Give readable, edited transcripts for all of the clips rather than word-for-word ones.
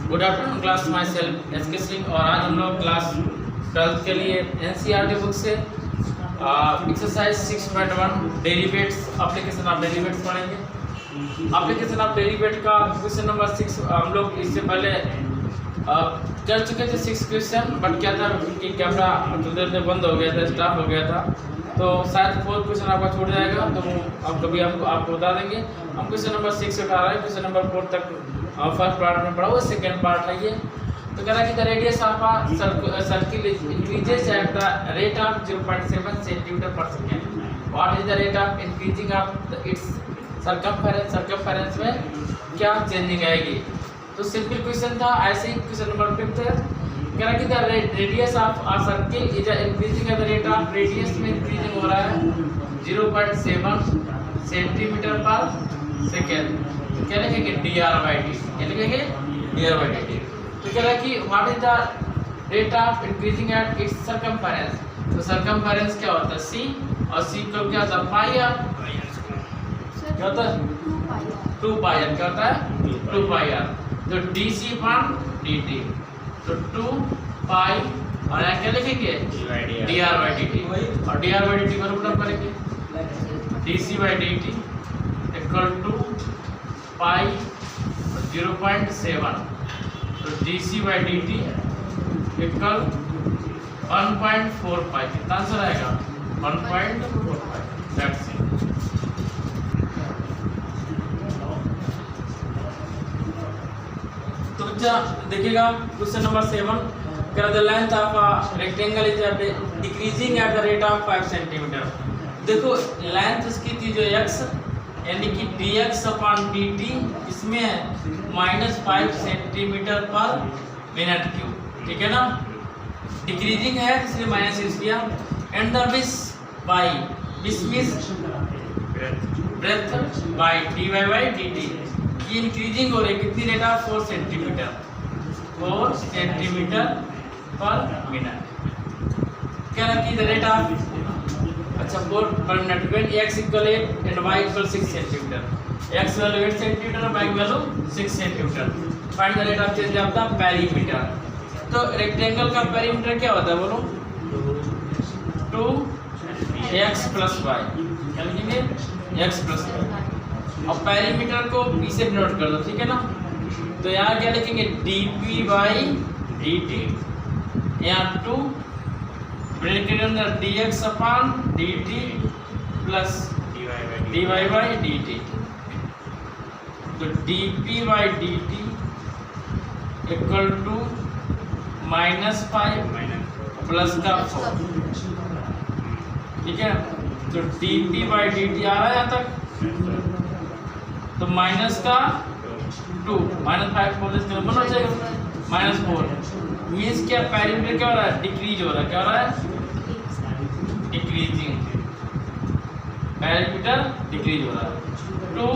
Good afternoon class, myself SK Singh. और आज हम लोग क्लास 12 के लिए एनसीईआरटी बुक से exercise 6.1 derivatives, application of derivatives पढ़ेंगे। एप्लीकेशन ऑफ डेरिवेट का क्वेश्चन नंबर 6 हम लोग इससे पहले कर चुके थे 6 क्वेश्चन, बट क्या था कि कैमरा थोड़ी देर बंद हो गया था, स्टॉप हो गया था, तो शायद 4 क्वेश्चन आपका छूट जाएगा, तो अब कभी हमको आपको बता देंगे। हम क्वेश्चन नंबर 6 उठा रहे हैं, क्वेश्चन नंबर 4 तक फर्स्ट पार्ट में पढ़ा, वो सेकेंड पार्ट है ये। तो कह रहा है कि the radius of a circle increases at the rate of 0.7 centimetre per second. What is the rate of increasing of its circumference? Circumference में क्या चेंजिंग आएगी? तो सिंपल क्वेश्चन था, ऐसे ही क्वेश्चन नंबर 5 है। कह रहा है कि the radius of a circle is increasing at the rate of, radius में इंक्रीजिंग हो रहा है 0.7 सेंटीमीटर पर सेकेंड। तो क्या लिखेंगे? dr/dt। क्या लिखेंगे? dr/dt। तो कह रहा है कि what is the rate of increasing at its circumference? तो सर्कमफेरेंस क्या होता है? c, और c को क्या होता है? पाई r। क्या होता है? 2 पाई r। क्या होता है? 2 पाई r। तो dc/dt, तो 2 पाई, और यहाँ क्या लिखेंगे? dr/dt। और dr/dt को रूट करेंगे, dc/dt इक्वल टू पाई 0.7, तो dc/dt इक्वल 1.4 पाई। कितना आंसर आएगा? 1.4 पाई। That's it. तो बच्चा देखिएगा question number 7, the length of a rectangle is decreasing eight the rate of 5 centimetre. देखो लेंथ उसकी थी जो x, यानी कि dx/dt इसमें है -5 सेंटीमीटर पर मिनट क्यूब, ठीक है ना। डिक्रीजिंग है इसलिए माइनस यूज किया। एंड द विस बाई, विस मींस ब्रेथ, बाई dy/dt, ये इंक्रीजिंग हो रही है कितनी रेट ऑफ? 4 सेंटीमीटर, 4 सेंटीमीटर पर मिनट। क्या रखी द रेट ऑफ, अच्छा 4 पर minute when x equal 8 and y equal 6 centimetre. x value 8 centimetre और y value 6 centimetre. Find the rate of change of the perimeter. तो रेक्टेंगल का perimeter क्या होता है बोलो? 2x + y। क्या लिखेंगे? x + y। और पेरीमीटर को p से डिनोट कर दो, ठीक है ना। तो यहाँ क्या लिखेंगे? dp/dt, यहाँ 2 ब्रैकेट अंदर dx/dt प्लस dy/dt। तो dp/dt इक्वल टू -5 प्लस का 4, ठीक है। तो dp/dt आ रहा है यहाँ तक, तो माइनस का 2, -5 4 बना जाएगा -4। मीन्स क्या? पेरीमीटर क्या हो रहा है? डिक्रीज हो रहा है। क्या हो रहा है? डिक्रीजिंग। पेरीमीटर डिक्रीज हो रहा है 2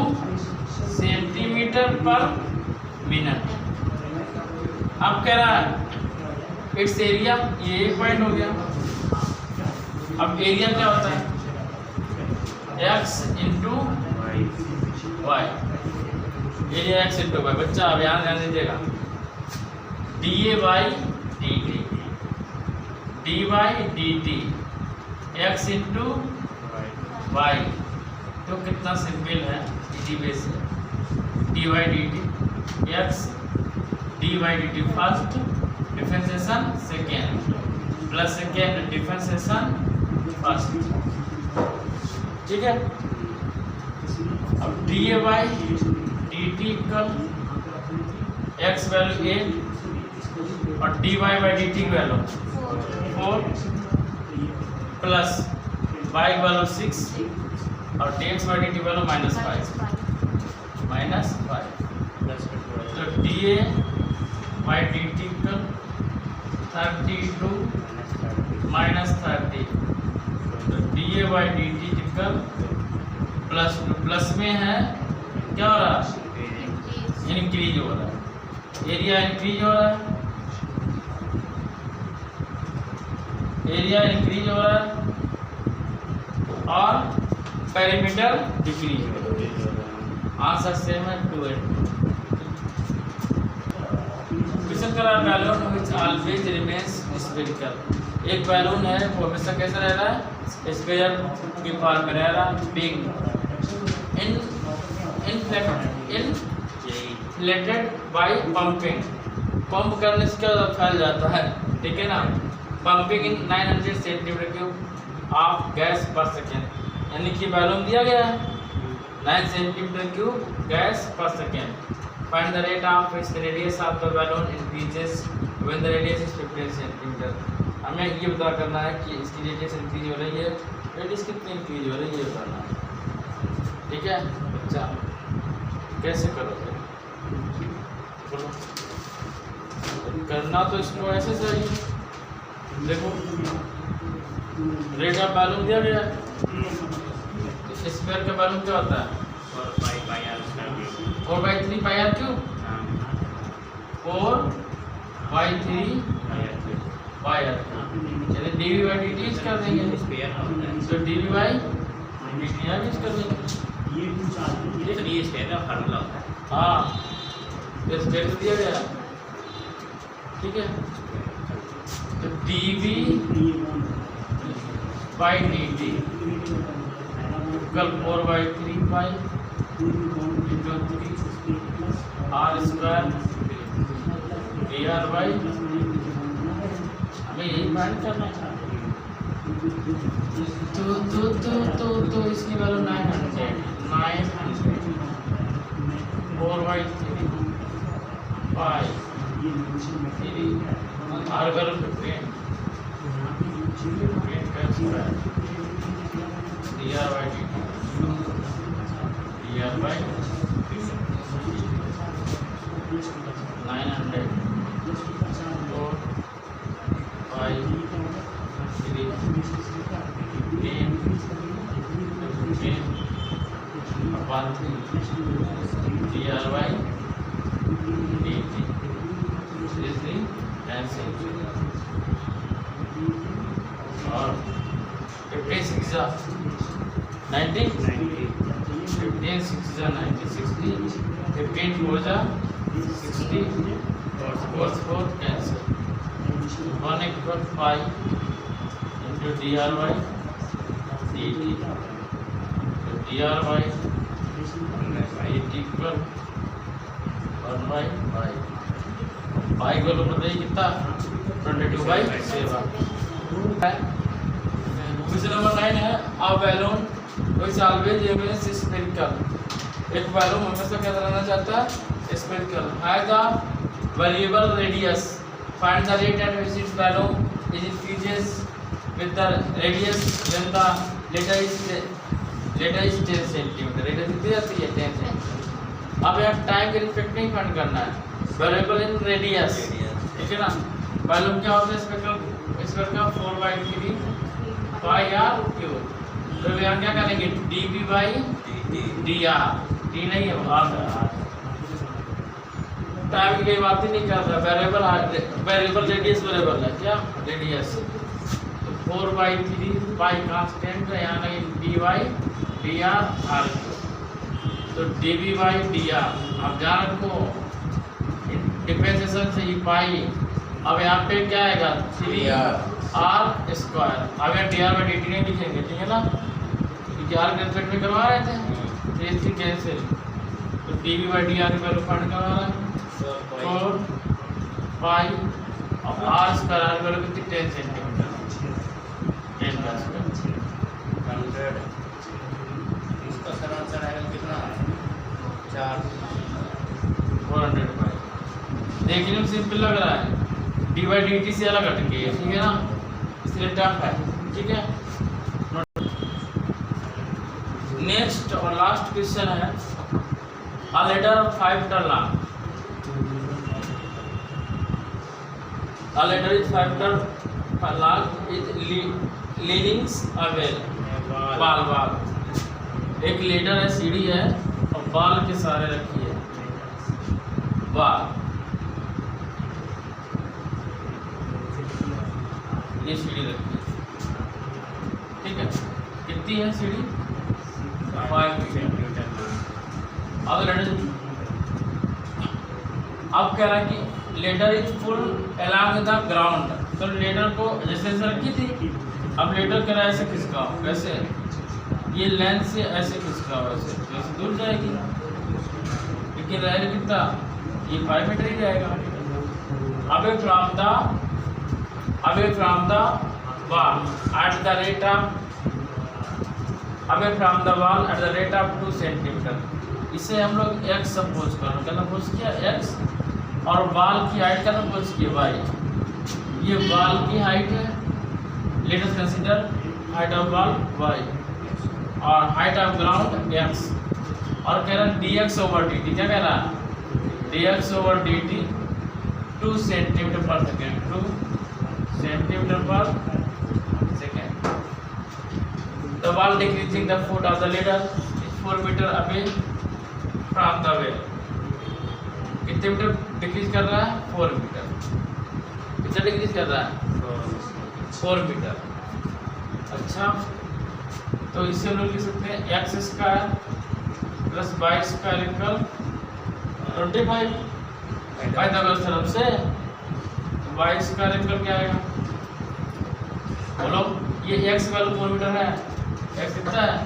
सेंटीमीटर पर मिनट। अब कह रहा है इट्स एरिया, ये एक पॉइंट हो गया। अब एरिया क्या होता है? x into y, area x into y. बच्चा अब यहाँ ध्यान दीजिएगा, dA/dt, dy/dt, x into Y. तो कितना सिंपल है, इजी वे से dy/dt, x dy/dt first differentiation second plus second differentiation first, ठीक है। अब dA/dt इक्वल x वैल्यू 8 और dy/dt की वैल्यू 4 प्लस y वैल्यू 6 और dx/dt वैल्यू -5। तो dA/dt इक्वल 32 -30। तो dA/dt इक्वल +2, प्लस में है क्या हो रहा है? इंक्रीज हो रहा है, एरिया इंक्रीज हो रहा है, एरिया इंक्रीज हो रहा है और पेरीमीटर डिक्रीज हो रहा है। आंसर सेम है 2 8। circular balloon which always remains spherical. एक बैलून है वो हमेशा कैसा रह रहा है, स्फीयर की फॉर्म में रह रहा है, big inflated by pumping. Pump करने से क्या फैल जाता है, ठीक है ना, pumping in 900 centimetre cube of gas पर सेकेंड, यानी कि बैलून दिया गया है 9 सेंटीमीटर क्यूब गैस पर second. Find the rate of its radius of the balloon increases when the radius is 15 centimetre. हमें ये पता करना है कि इसकी रेडियस इंक्रीज हो रही है, रेडियस कितनी इंक्रीज हो रही है बताना है, ठीक है बच्चा. कैसे करोगे, बोलो. करना तो इसको ऐसे सही. देखो रेट ऑफ बैलून दिया गया है, स्फीयर का बैलून क्या होता है 4/3 pi R cube, 4/3 pi R cube. चलिए dv बाई dt यूज कर देंगे, तो dv बाई dt यूज कर देंगे. ये स्फीयर का फार्मूला होता है. हाँ तो स्फीयर तो दिया गया, ठीक है. तो dv बाई dt कल 4/3 pi into 3 r square dr by, हमें यही फाइंड करना है. तो इसकी वैल्यू 900 4/3 पाई 3 r वैल्यू 15 का square dr by dt dr by 900 4 pi 3 upon 3 dr by dt is the answer. और 15 6 90 15 6 90 60 15 4 60 4 cancel 1 = 5 into dr by dt. तो dr by dt equal 1/5. Pi को लोग बताइए कितना 22/7. क्वेश्चन नंबर 9 है a balloon which always remains spherical. एक balloon हमेशा क्या रहना चाहता है, spherical. Has a variable radius. Find the rate at which its balloon is increases with the radius when the letter is 10 centimetre. Radius कितनी जाती है 10 सेंटीमीटर. अब यहाँ टाइम के रिस्पेक्ट नहीं फाइंड करना है, वेरिएबल इन रेडियस, ठीक है ना. बैलून क्या होता है स्फेरिकल का 4/3 पाई आर क्यूब. तो यहाँ क्या करेंगे dv बाई dr, d नहीं है r. टाइम की कोई बात ही नहीं करता, वेरिएबल रेडियस वेरिएबल है क्या रेडियस. तो 4/3 पाई कांस्टेंट है, यहाँ नहीं dy dr r. तो dv बाई dr. अब ध्यान रखो डिफरेंशिएशन से ये पाई. अब यहाँ पे क्या आएगा 3r स्क्वायर. अब यहाँ dr बाई dt नहीं लिखेंगे, ठीक है ना, क्योंकि r के रिस्पेक्ट में करवा रहे थे. तो ये कैंसिल. तो dv बाई dr की वैल्यू फाइंड करवा रहा है 4 पाई और r स्क्वायर. r वैल्यू कितनी 10 सेंटीमीटर 10 का स्क्वायर 100. इसका सर आंसर आएगा कितना 400 पाई. देखने में सिंपल लग रहा है, डी बाई डी टी से अलग हटके है, ठीक है ना, इसलिए टफ है, ठीक है. नेक्स्ट और लास्ट क्वेश्चन है a ladder 5 metre long. A ladder is 5 metre long is leaning a wall. बाल एक लेटर है, सीढ़ी है और बाल के सहारे रखी है. बाल ये सीढ़ी रखी है, ठीक है. कितनी है सीढ़ी 5 मीटर. अब कह रहा है कि ladder is pulled along the ground, तो लेटर को जैसे ऐसे रखी थी, अब लेटर करा ऐसे खिसकाओ, कैसे ये लेंथ से ऐसे खिसकाओ, ऐसे तो ऐसे दूर जाएगी, लेकिन रहेगा कितना, ये 5 मीटर ही जाएगा। Away from the wall at the rate of 2 centimetre, इसे हम लोग x सपोज करो, क्या सपोज किया x, और वॉल की हाइट का सपोज किया y, ये वॉल की हाइट है, let us consider height of wall y और हाइट ऑफ ग्राउंड x, और कह रहा है dx ओवर dt, क्या कह रहा है dx over dt 2 centimetre per second, 2 centimetre per second. The wall decreasing the foot of the ladder is 4 meter away from the well, कितने मीटर डिक्रीज कर रहा है, 4 मीटर, कितना डिक्रीज कर रहा है, 4 मीटर। अच्छा, तो इससे हम लोग लिख सकते हैं x square plus y square equal 25, Pythagoras theorem से वाई स्क्वायर इक्वल क्या आएगा, बोलो, ये x वैल्यू 4 मीटर है, x कितना है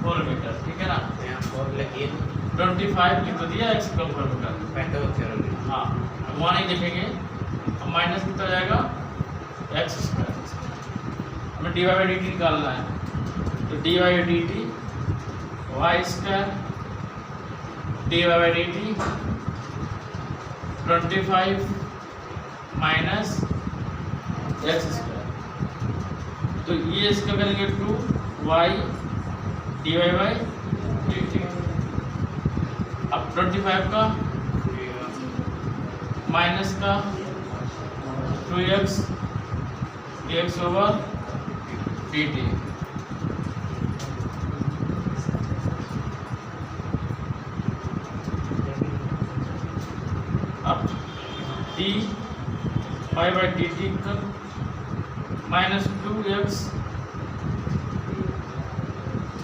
4 मीटर, ठीक है ना, यहाँ 4 लगी 25 लिख दिया, x equal 4 metre, Pythagoras theorem. हाँ, वहाँ नहीं लिखेंगे, अब माइनस कितना हो जाएगा x स्क्वायर, हमें dy बाई dt निकालना है, तो dy by dt y square dy by dt 25 minus x square, तो ये इसका करेंगे 2y dy बाई dt, अब 25 का माइनस का 2x dx ओवर dt, अब dy बाई dt का minus 2x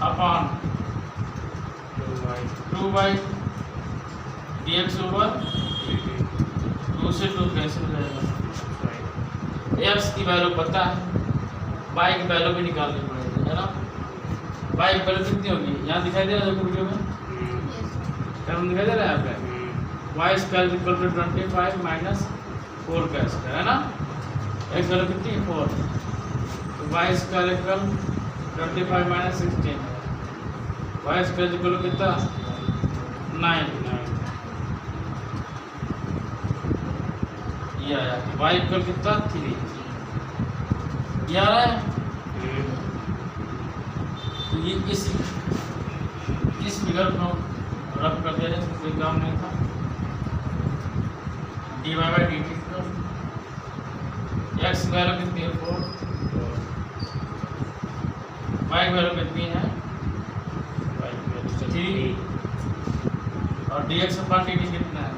upon 2y dx over 2 से 2 कैंसिल हो जाएगा, x की वैल्यू पता है, y की वैल्यू भी निकालनी पड़ेगी, है ना, y की वैल्यू कितनी होगी, यहाँ दिखाई दे रहा है वीडियो में, क्या दिखाई दे रहा है आपका, y square equal to 25 minus 4 का स्क्वायर, है ना, x वैल्यू कितनी है 4, तो y square equal 25 minus 16, y square equal कितना 9, ये आया, तो y इक्वल कितना 3, ये आ रहा है, तो ये इस फिगर को रब कर दिया जाए, कोई काम नहीं था, dy by dt x value कितनी है 4, y वैल्यू कितनी है 3, और dx अपॉन dt कितना है,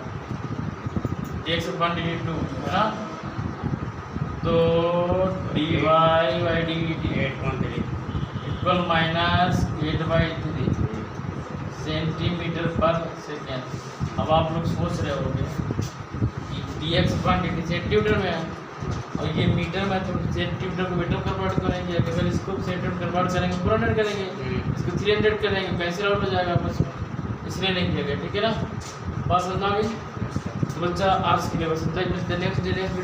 dx अपॉन dt 2, है ना, तो dy by dt 8.3 equal minus 8/3 centimetre per second. अब आप लोग सोच रहे होंगे कि dx अपॉन dt सेंटीमीटर में है और ये मीटर में, तो सेंटीमीटर को मीटर कन्वर्ट करेंगे, अगर इसको सेंटीमीटर कन्वर्ट करेंगे 400 करेंगे, इसको 300 करेंगे, कैंसिल आउट हो जाएगा आपस में, इसलिए नहीं किया गया, ठीक है ना, बात समझ में आ गई, तो बच्चा आज के लिए बस नेक्स्ट वीडियो में